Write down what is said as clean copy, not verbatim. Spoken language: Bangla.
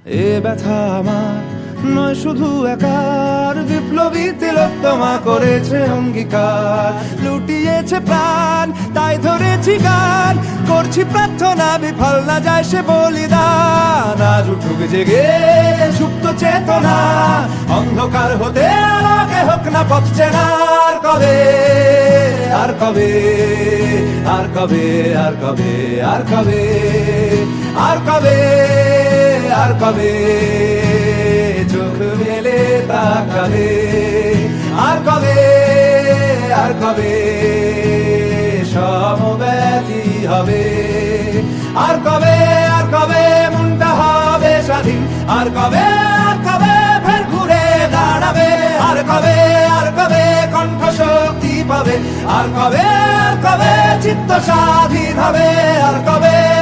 এ ব্যথা আমার নয় শুধু একার, বিপ্লবী তিলোত্তমা করেছে অঙ্গীকার, লুটিয়েছে প্রাণ তাই ধরেছি গান, করছি প্রার্থনা বিফল না যায় সে বলিদান। আজ উঠুক জেগে সুপ্ত চেতনা, অন্ধকার হতে আলোকে হোক না পথ চেনা। আর কবে, আর কবে, আর কবে, আর কবে, আর কবে, আর কবে, আর কবে চোখ মেলে তাকাবে। আর কবে, আর কবে সমব্যথী হবে। আর কবে, আর কবে মনটা হবে স্বাধীন। আর কবে, আর কবে ফের ঘুরে দাঁড়াবে। আর কবে, আর কবে কণ্ঠ শক্তি পাবে। আর কবে, আর কবে চিত্ত স্বাধীন হবে। আর কবে,